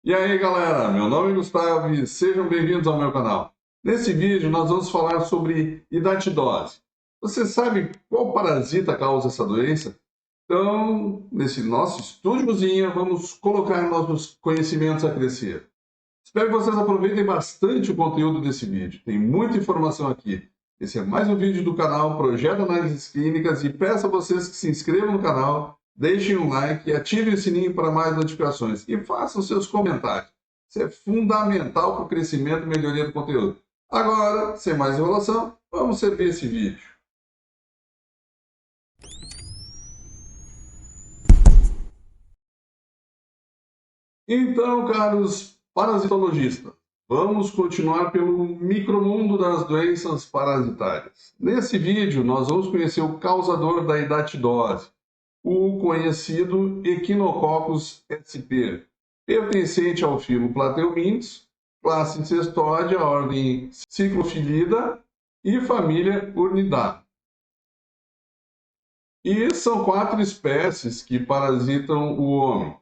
E aí galera, meu nome é Gustavo e sejam bem-vindos ao meu canal. Nesse vídeo nós vamos falar sobre hidatidose. Você sabe qual parasita causa essa doença? Então, nesse nosso estúdiozinho, vamos colocar nossos conhecimentos a crescer. Espero que vocês aproveitem bastante o conteúdo desse vídeo. Tem muita informação aqui. Esse é mais um vídeo do canal Projeto Análises Clínicas e peço a vocês que se inscrevam no canal, deixem um like e ativem o sininho para mais notificações e façam seus comentários. Isso é fundamental para o crescimento e melhoria do conteúdo. Agora, sem mais enrolação, vamos servir esse vídeo. Então, caros parasitologistas, vamos continuar pelo micromundo das doenças parasitárias. Nesse vídeo, nós vamos conhecer o causador da hidatidose, o conhecido Echinococcus sp, pertencente ao filo Plateumintes, classe Cestodia, ordem Cyclophilida e família Urnidae. E são 4 espécies que parasitam o homem.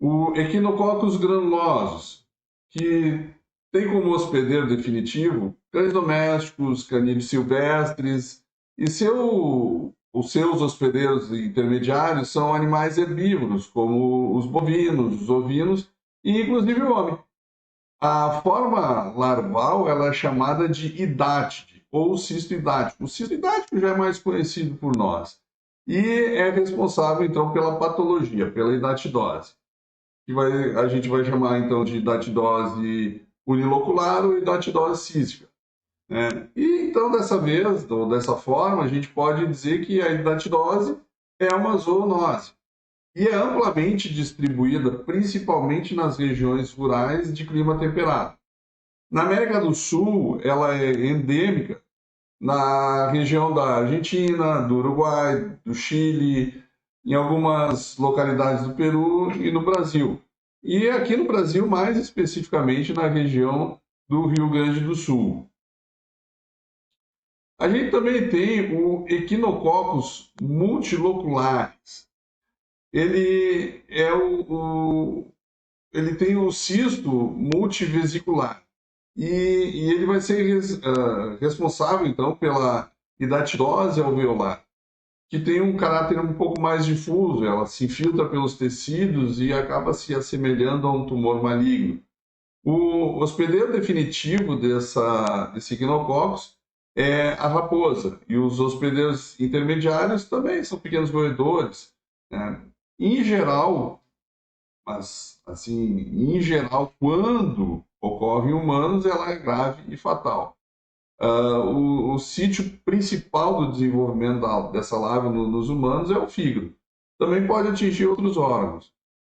O Echinococcus granulosus, que tem como hospedeiro definitivo cães domésticos, canídeos silvestres, e os seus hospedeiros intermediários são animais herbívoros, como os bovinos, os ovinos e inclusive o homem. A forma larval ela é chamada de idátide ou cisto idático. O cisto idático já é mais conhecido por nós e é responsável então pela patologia, pela hidatidose a gente vai chamar então de hidatidose unilocular ou hidatidose cística, né? E então dessa vez, ou dessa forma, a gente pode dizer que a hidatidose é uma zoonose e é amplamente distribuída principalmente nas regiões rurais de clima temperado. Na América do Sul, ela é endêmica na região da Argentina, do Uruguai, do Chile, em algumas localidades do Peru e no Brasil. E aqui no Brasil, mais especificamente na região do Rio Grande do Sul. A gente também tem o Echinococcus multilocularis. Ele é ele tem o cisto multivesicular e ele vai ser responsável então pela hidatidose alveolar, que tem um caráter um pouco mais difuso, ela se infiltra pelos tecidos e acaba se assemelhando a um tumor maligno. O hospedeiro definitivo desse Echinococcus é a raposa, e os hospedeiros intermediários também são pequenos roedores, né? Em geral, mas assim, em geral, quando ocorre em humanos, ela é grave e fatal. O sítio principal do desenvolvimento dessa larva nos humanos é o fígado. Também pode atingir outros órgãos,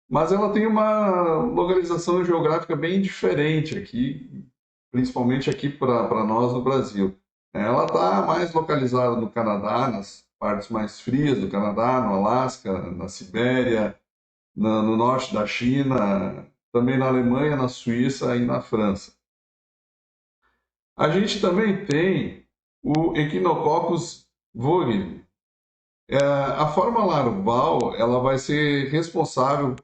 mas ela tem uma localização geográfica bem diferente aqui, principalmente aqui para nós no Brasil. Ela está mais localizada no Canadá, nas partes mais frias do Canadá, no Alasca, na Sibéria, no norte da China, também na Alemanha, na Suíça e na França. A gente também tem o Echinococcus vogeli. A forma larval ela vai ser responsável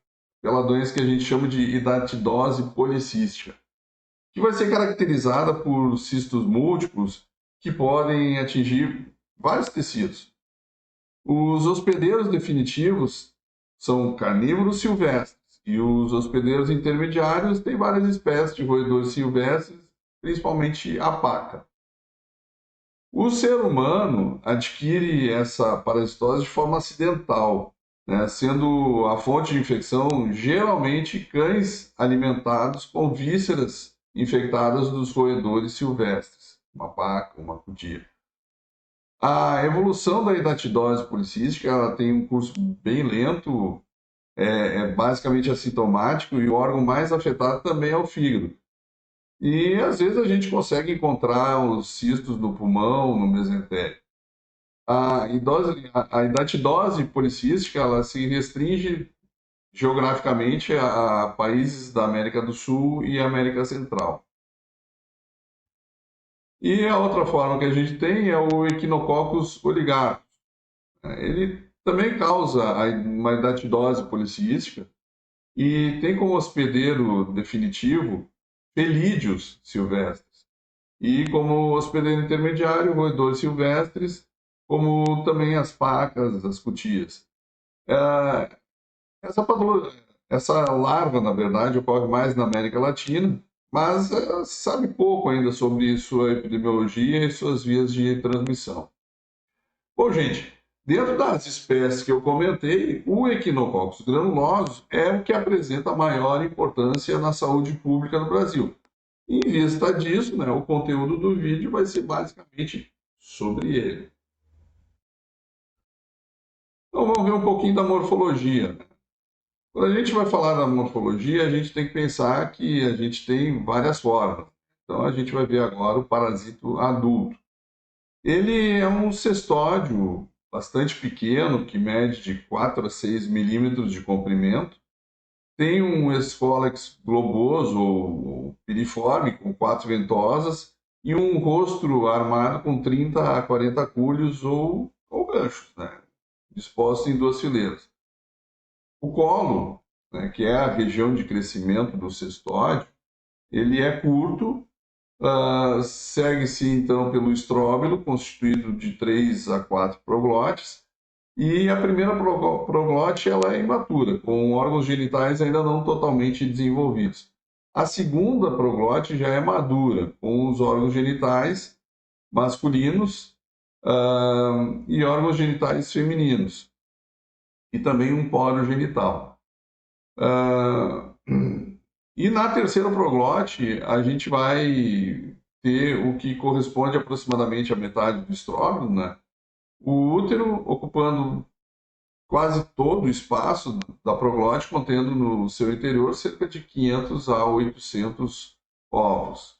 pela doença que a gente chama de hidatidose policística, que vai ser caracterizada por cistos múltiplos que podem atingir vários tecidos. Os hospedeiros definitivos são carnívoros silvestres e os hospedeiros intermediários têm várias espécies de roedores silvestres, principalmente a paca. O ser humano adquire essa parasitose de forma acidental, né, sendo a fonte de infecção geralmente cães alimentados com vísceras infectadas dos roedores silvestres, uma paca, uma cutia. A evolução da hidatidose policística ela tem um curso bem lento, é basicamente assintomático e o órgão mais afetado também é o fígado. E às vezes a gente consegue encontrar os cistos no pulmão, no mesentério. A hidatidose policística ela se restringe geograficamente a países da América do Sul e América Central. E a outra forma que a gente tem é o Echinococcus oligarcus. Ele também causa uma hidatidose policística e tem como hospedeiro definitivo felídeos silvestres e como hospedeiro intermediário roedores silvestres, como também as pacas, as cutias. É, essa, essa larva, na verdade, ocorre mais na América Latina, mas se sabe pouco ainda sobre sua epidemiologia e suas vias de transmissão. Bom, gente, dentro das espécies que eu comentei, o Echinococcus granulosus é o que apresenta maior importância na saúde pública no Brasil. Em vista disso, né, o conteúdo do vídeo vai ser basicamente sobre ele. Então vamos ver um pouquinho da morfologia. Quando a gente vai falar da morfologia, a gente tem que pensar que a gente tem várias formas. Então a gente vai ver agora o parasito adulto. Ele é um cestódio bastante pequeno, que mede de 4 a 6 milímetros de comprimento. Tem um esfólex globoso ou piriforme, com 4 ventosas, e um rostro armado com 30 a 40 cúlios ou ganchos, né? Dispostos em 2 fileiras. O colo, né, que é a região de crescimento do cestódio, ele é curto. Segue-se então pelo estróbilo, constituído de 3 a 4 proglotes, e a primeira proglote ela é imatura, com órgãos genitais ainda não totalmente desenvolvidos. A segunda proglote já é madura, com os órgãos genitais masculinos e órgãos genitais femininos, e também um poro genital. E na terceira proglote, a gente vai ter o que corresponde aproximadamente à metade do estróbilo, né? O útero ocupando quase todo o espaço da proglote, contendo no seu interior cerca de 500 a 800 ovos.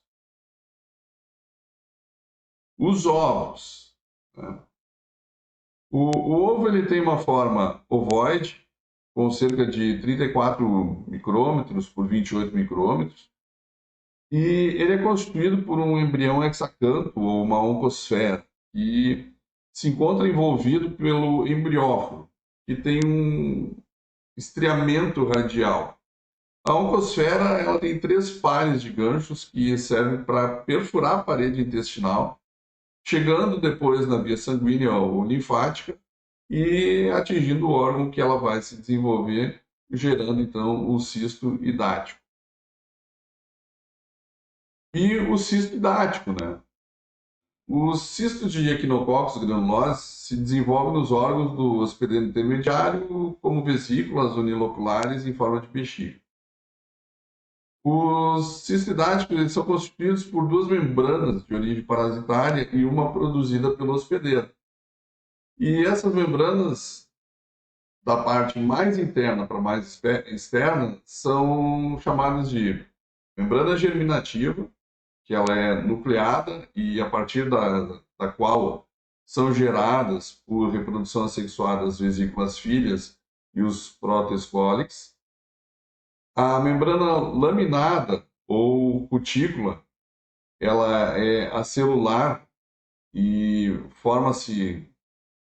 Os ovos, né? O ovo ele tem uma forma ovoide, com cerca de 34 micrômetros por 28 micrômetros, e ele é constituído por um embrião hexacanto, ou uma oncosfera, que se encontra envolvido pelo embrióforo, que tem um estriamento radial. A oncosfera ela tem 3 pares de ganchos que servem para perfurar a parede intestinal, chegando depois na via sanguínea ou linfática e atingindo o órgão que ela vai se desenvolver, gerando então o cisto hidático. E o cisto hidático, né? Os cistos de Echinococcus granulosa se desenvolvem nos órgãos do hospedeiro intermediário como vesículas uniloculares em forma de bexiga. Os cistos hidáticos são constituídos por 2 membranas de origem parasitária e uma produzida pelo hospedeiro. E essas membranas, da parte mais interna para mais externa, são chamadas de membrana germinativa, que ela é nucleada e a partir da qual são geradas por reprodução assexuada as vesículas filhas e os protoesfóliques. A membrana laminada ou cutícula, ela é acelular e forma-se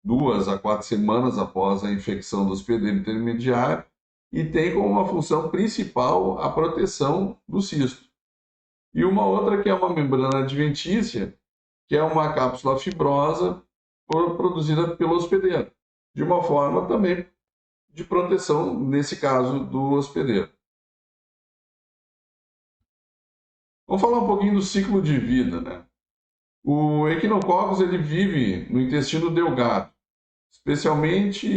2 a 4 semanas após a infecção do hospedeiro intermediário e tem como uma função principal a proteção do cisto. E uma outra que é uma membrana adventícia, que é uma cápsula fibrosa produzida pelo hospedeiro, de uma forma também de proteção, nesse caso, do hospedeiro. Vamos falar um pouquinho do ciclo de vida, né? O Echinococcus ele vive no intestino delgado, especialmente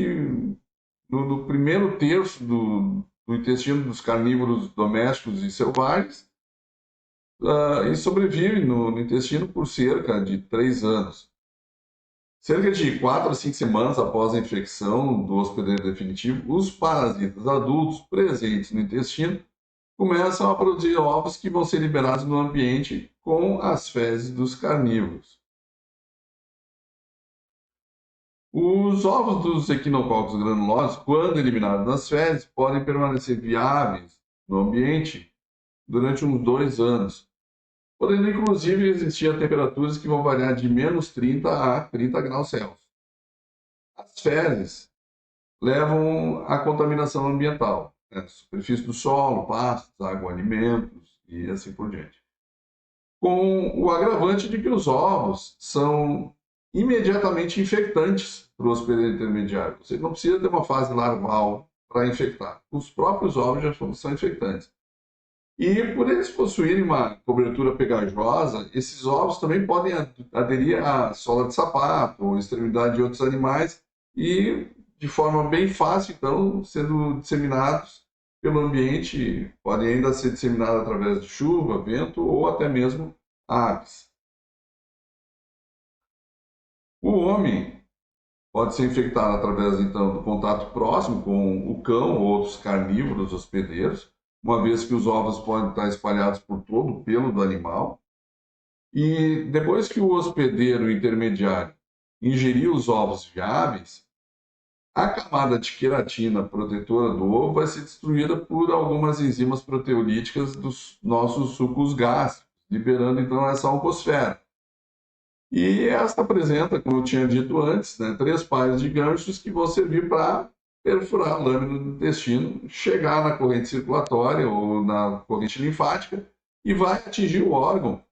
no primeiro terço do intestino dos carnívoros domésticos e selvagens, e sobrevive no intestino por cerca de 3 anos. Cerca de 4 a 5 semanas após a infecção do hospedeiro definitivo, os parasitas adultos presentes no intestino começam a produzir ovos que vão ser liberados no ambiente com as fezes dos carnívoros. Os ovos dos Echinococcus granulosos, quando eliminados das fezes, podem permanecer viáveis no ambiente durante uns 2 anos, podendo inclusive existir a temperaturas que vão variar de menos 30 a 30 graus Celsius. As fezes levam à contaminação ambiental. né, superfície do solo, pastos, água, alimentos e assim por diante. Com o agravante de que os ovos são imediatamente infectantes para o hospedeiro intermediário. Você não precisa ter uma fase larval para infectar. Os próprios ovos já são infectantes. E por eles possuírem uma cobertura pegajosa, esses ovos também podem aderir à sola de sapato ou extremidade de outros animais e, de forma bem fácil, então, sendo disseminados pelo ambiente, podem ainda ser disseminados através de chuva, vento ou até mesmo aves. O homem pode ser infectado através, então, do contato próximo com o cão ou outros carnívoros hospedeiros, uma vez que os ovos podem estar espalhados por todo o pelo do animal. E depois que o hospedeiro intermediário ingerir os ovos viáveis, a camada de queratina protetora do ovo vai ser destruída por algumas enzimas proteolíticas dos nossos sucos gástricos, liberando então essa oncosfera. E esta apresenta, como eu tinha dito antes, né, 3 pares de ganchos que vão servir para perfurar a lâmina do intestino, chegar na corrente circulatória ou na corrente linfática e vai atingir o órgão,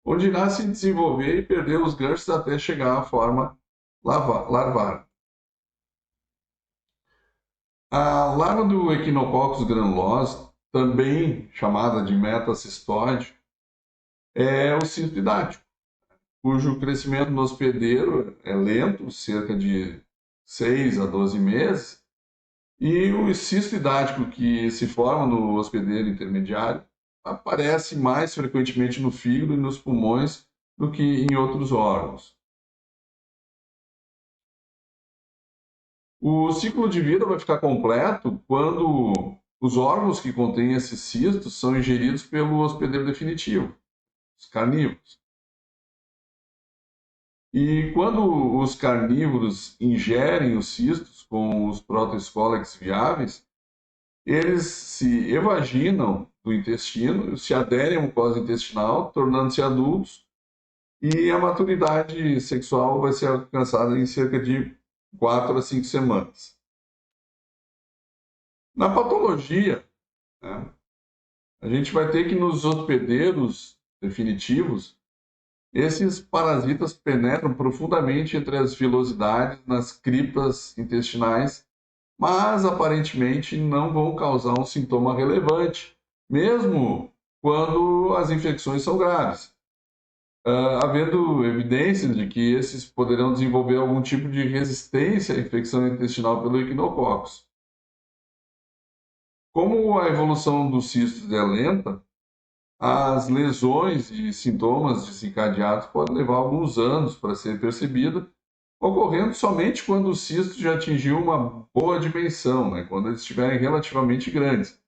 onde irá se desenvolver e perder os ganchos até chegar à forma larvar. A larva do Echinococcus granulosa, também chamada de metacistoide, é o cisto hidático, cujo crescimento no hospedeiro é lento, cerca de 6 a 12 meses, e o cisto hidático que se forma no hospedeiro intermediário aparece mais frequentemente no fígado e nos pulmões do que em outros órgãos. O ciclo de vida vai ficar completo quando os órgãos que contêm esses cistos são ingeridos pelo hospedeiro definitivo, os carnívoros. E quando os carnívoros ingerem os cistos com os protoescólex viáveis, eles se evaginam do intestino, se aderem à mucosa intestinal, tornando-se adultos, e a maturidade sexual vai ser alcançada em cerca de 4 a 5 semanas. Na patologia, né, a gente vai ter que nos hospedeiros definitivos, esses parasitas penetram profundamente entre as vilosidades nas criptas intestinais, mas aparentemente não vão causar um sintoma relevante, mesmo quando as infecções são graves, havendo evidências de que esses poderão desenvolver algum tipo de resistência à infecção intestinal pelo equinococcus. Como a evolução dos cistos é lenta, as lesões e sintomas desencadeados podem levar alguns anos para ser percebida, ocorrendo somente quando o cisto já atingiu uma boa dimensão, né? Quando eles estiverem relativamente grandes.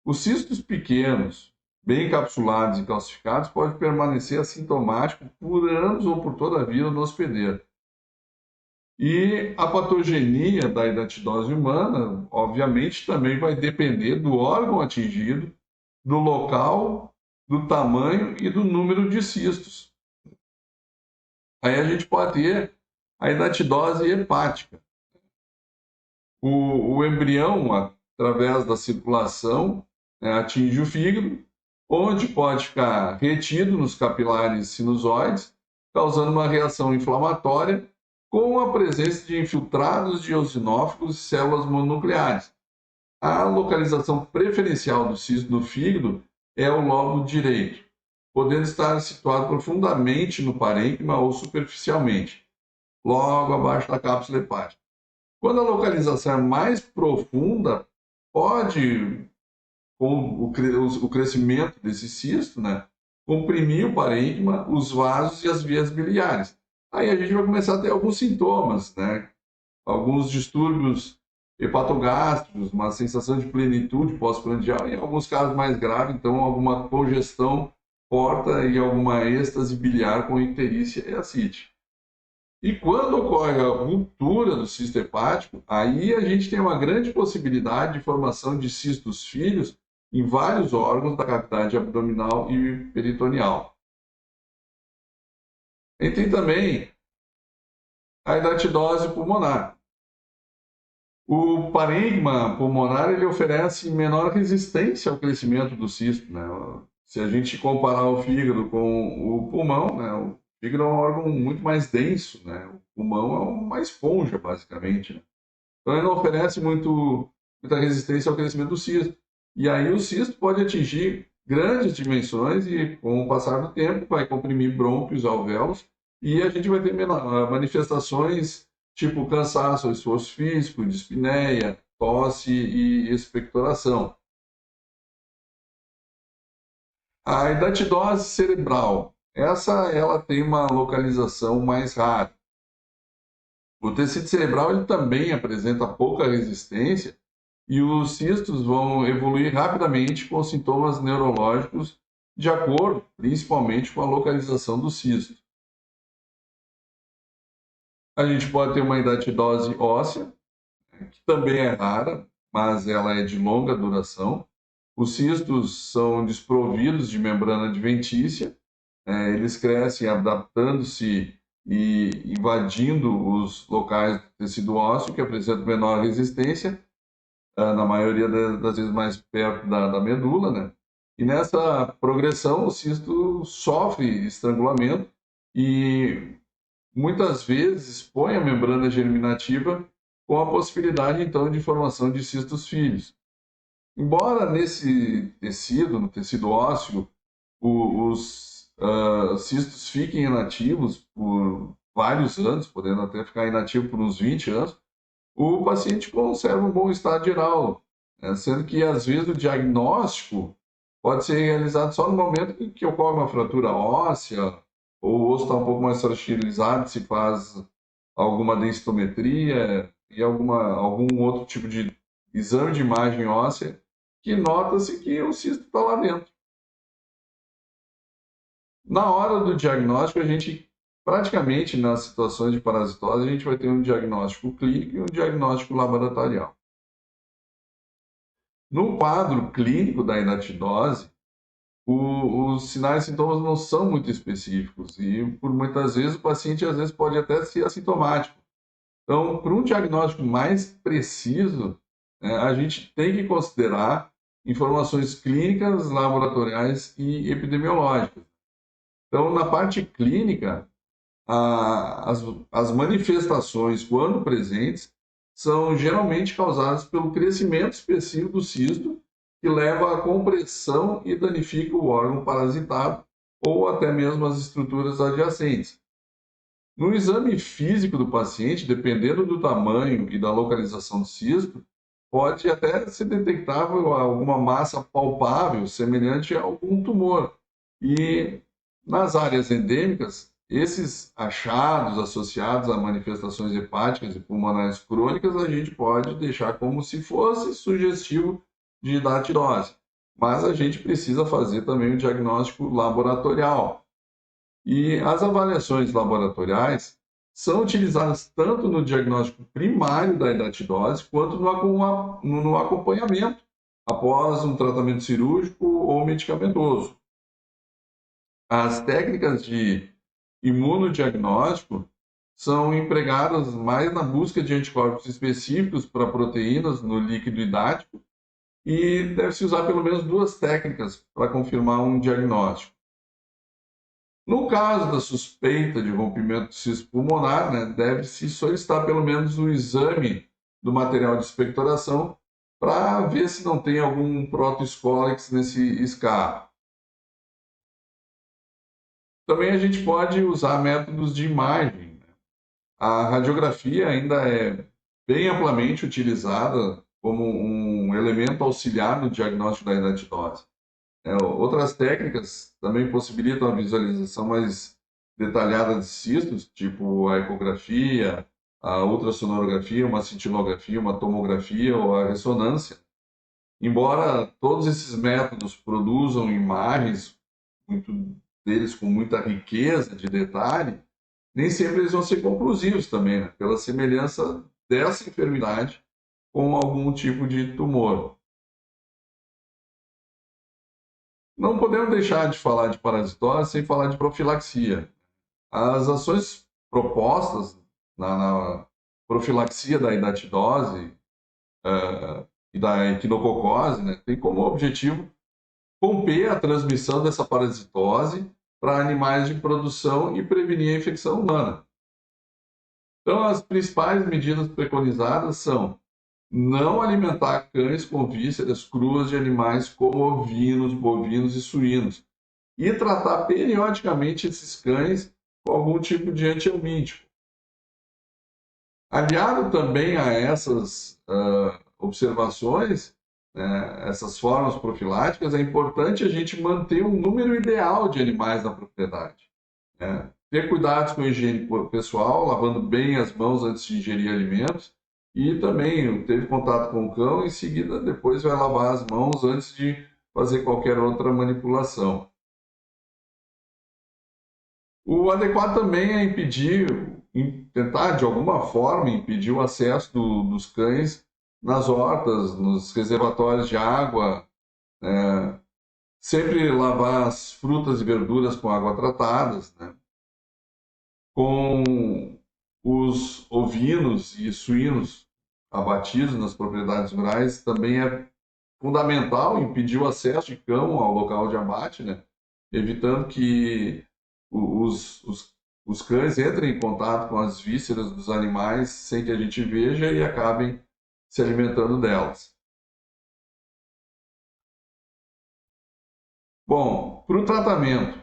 Os cistos pequenos, bem encapsulados e calcificados, podem permanecer assintomáticos por anos ou por toda a vida no hospedeiro. E a patogenia da hidratidose humana, obviamente, também vai depender do órgão atingido, do local, do tamanho e do número de cistos. Aí a gente pode ter a hidratidose hepática. O embrião, através da circulação, né, atinge o fígado, onde pode ficar retido nos capilares sinusoides, causando uma reação inflamatória com a presença de infiltrados de eosinófilos e células mononucleares. A localização preferencial do cisto no fígado é o lobo direito, podendo estar situado profundamente no parênquima ou superficialmente, logo abaixo da cápsula hepática. Quando a localização é mais profunda, pode, com o crescimento desse cisto, né, comprimir o parênquima, os vasos e as vias biliares. Aí a gente vai começar a ter alguns sintomas, né, alguns distúrbios hepatogástricos, uma sensação de plenitude pós-prandial, em alguns casos mais graves, então alguma congestão porta e alguma êxtase biliar com icterícia e ascite. E quando ocorre a ruptura do cisto hepático, aí a gente tem uma grande possibilidade de formação de cistos filhos em vários órgãos da cavidade abdominal e peritoneal. E tem também a hidratidose pulmonar. O parênquima pulmonar ele oferece menor resistência ao crescimento do cisto, né? Se a gente comparar o fígado com o pulmão, né? O fígado é um órgão muito mais denso, né? O pulmão é uma esponja, basicamente, né? Então ele não oferece muita resistência ao crescimento do cisto. E aí o cisto pode atingir grandes dimensões e, com o passar do tempo, vai comprimir brônquios, alvéolos, e a gente vai ter manifestações tipo cansaço, esforço físico, dispneia, tosse e expectoração. A hidatidose cerebral, ela tem uma localização mais rara. O tecido cerebral ele também apresenta pouca resistência e os cistos vão evoluir rapidamente com sintomas neurológicos de acordo, principalmente com a localização do cisto. A gente pode ter uma hidatidose óssea, que também é rara, mas ela é de longa duração. Os cistos são desprovidos de membrana adventícia, eles crescem adaptando-se e invadindo os locais do tecido ósseo que apresentam menor resistência, na maioria das vezes mais perto da medula, né? E nessa progressão o cisto sofre estrangulamento e muitas vezes expõe a membrana germinativa com a possibilidade então de formação de cistos filhos. Embora nesse tecido, no tecido ósseo, os cistos fiquem inativos por vários anos, podendo até ficar inativo por uns 20 anos, o paciente conserva um bom estado geral, né? Sendo que às vezes o diagnóstico pode ser realizado só no momento em que ocorre uma fratura óssea, ou o osso está um pouco mais fragilizado, se faz alguma densitometria e algum outro tipo de exame de imagem óssea, que nota-se que o cisto está lá dentro. Na hora do diagnóstico, a gente, praticamente nas situações de parasitose, a gente vai ter um diagnóstico clínico e um diagnóstico laboratorial. No quadro clínico da hidatidose, os sinais e sintomas não são muito específicos e, por muitas vezes, o paciente às vezes pode até ser assintomático. Então, para um diagnóstico mais preciso, a gente tem que considerar informações clínicas, laboratoriais e epidemiológicas. Então, na parte clínica, as manifestações, quando presentes, são geralmente causadas pelo crescimento excessivo do cisto, que leva à compressão e danifica o órgão parasitado ou até mesmo as estruturas adjacentes. No exame físico do paciente, dependendo do tamanho e da localização do cisto, pode até ser detectável alguma massa palpável semelhante a algum tumor. E nas áreas endêmicas, esses achados associados a manifestações hepáticas e pulmonares crônicas a gente pode deixar como se fosse sugestivo de hidatidose. Mas a gente precisa fazer também o diagnóstico laboratorial. E as avaliações laboratoriais são utilizadas tanto no diagnóstico primário da hidatidose quanto no acompanhamento após um tratamento cirúrgico ou medicamentoso. As técnicas de imunodiagnóstico são empregadas mais na busca de anticorpos específicos para proteínas no líquido hidático e deve-se usar pelo menos duas técnicas para confirmar um diagnóstico. No caso da suspeita de rompimento do cisto pulmonar, né, deve-se solicitar pelo menos o exame do material de expectoração para ver se não tem algum protoescólex nesse escarro. Também a gente pode usar métodos de imagem. A radiografia ainda é bem amplamente utilizada como um elemento auxiliar no diagnóstico da hidatidose. Outras técnicas também possibilitam a visualização mais detalhada de cistos, tipo a ecografia, a ultrassonografia, uma cintilografia, uma tomografia ou a ressonância. Embora todos esses métodos produzam imagens, muito deles com muita riqueza de detalhe, nem sempre eles vão ser conclusivos também, né? Pela semelhança dessa enfermidade com algum tipo de tumor. Não podemos deixar de falar de parasitose sem falar de profilaxia. As ações propostas na profilaxia da hidatidose e da equinococose, né, tem como objetivo romper a transmissão dessa parasitose para animais de produção e prevenir a infecção humana. Então, as principais medidas preconizadas são não alimentar cães com vísceras cruas de animais como ovinos, bovinos e suínos, e tratar periodicamente esses cães com algum tipo de antihelmíntico. Aliado também a essas observações, né, essas formas profiláticas, é importante a gente manter um número ideal de animais na propriedade, né? Ter cuidados com a higiene pessoal, lavando bem as mãos antes de ingerir alimentos, e também teve contato com o cão, em seguida depois vai lavar as mãos antes de fazer qualquer outra manipulação. O adequado também é tentar de alguma forma impedir o acesso dos cães nas hortas, nos reservatórios de água, né? Sempre lavar as frutas e verduras com água tratadas, né? Com os ovinos e suínos abatidos nas propriedades rurais, também é fundamental impedir o acesso de cão ao local de abate, né? Evitando que os cães entrem em contato com as vísceras dos animais sem que a gente veja e acabem se alimentando delas. Bom, para o tratamento.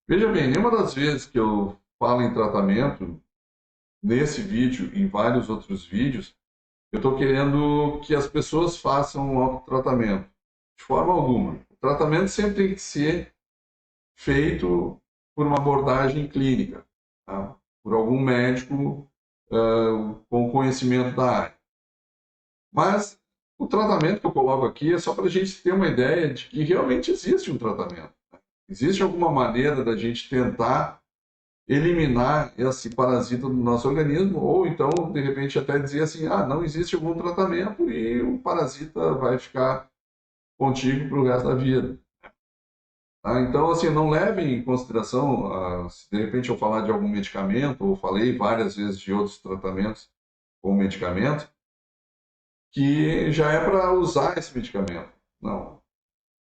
Veja bem, nenhuma das vezes que eu falo em tratamento, nesse vídeo e em vários outros vídeos, eu estou querendo que as pessoas façam um autotratamento. De forma alguma. O tratamento sempre tem que ser feito por uma abordagem clínica, tá? Por algum médico com conhecimento da área. Mas o tratamento que eu coloco aqui é só para a gente ter uma ideia de que realmente existe um tratamento. Existe alguma maneira da gente tentar eliminar esse parasita do nosso organismo, ou então, de repente, até dizer assim, não existe algum tratamento e o parasita vai ficar contigo para o resto da vida. Então, assim, não levem em consideração, se de repente eu falar de algum medicamento, ou falei várias vezes de outros tratamentos com medicamento, que já é para usar esse medicamento. Não.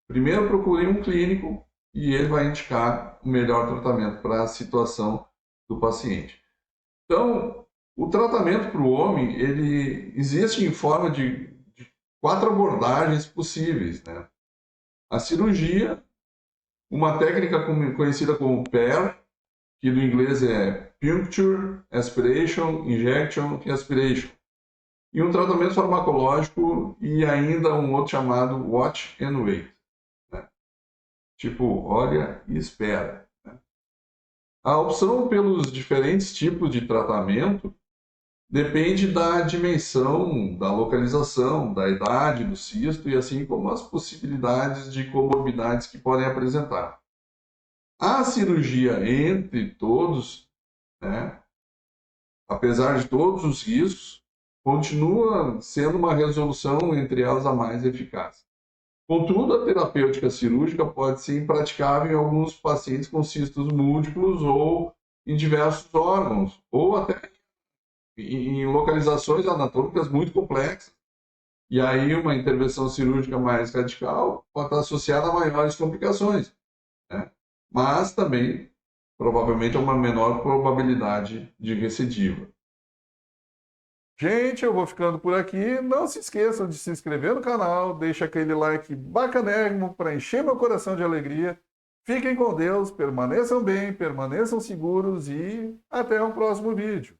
Primeiro procure um clínico e ele vai indicar o melhor tratamento para a situação do paciente. Então, o tratamento para o homem, ele existe em forma de 4 abordagens possíveis, né? A cirurgia, uma técnica conhecida como PAIR, que do inglês é Puncture, Aspiration, Injection e Aspiration. E um tratamento farmacológico e ainda um outro chamado Watch and Wait, né? Tipo, olha e espera, né? A opção pelos diferentes tipos de tratamento depende da dimensão, da localização, da idade do cisto e assim como as possibilidades de comorbidades que podem apresentar. A cirurgia entre todos, né, apesar de todos os riscos, continua sendo uma resolução entre elas a mais eficaz. Contudo, a terapêutica cirúrgica pode ser impraticável em alguns pacientes com cistos múltiplos ou em diversos órgãos, ou até em localizações anatômicas muito complexas. E aí uma intervenção cirúrgica mais radical pode estar associada a maiores complicações, né? Mas também, provavelmente, a uma menor probabilidade de recidiva. Gente, eu vou ficando por aqui. Não se esqueçam de se inscrever no canal, deixa aquele like bacanérrimo para encher meu coração de alegria. Fiquem com Deus, permaneçam bem, permaneçam seguros e até o próximo vídeo.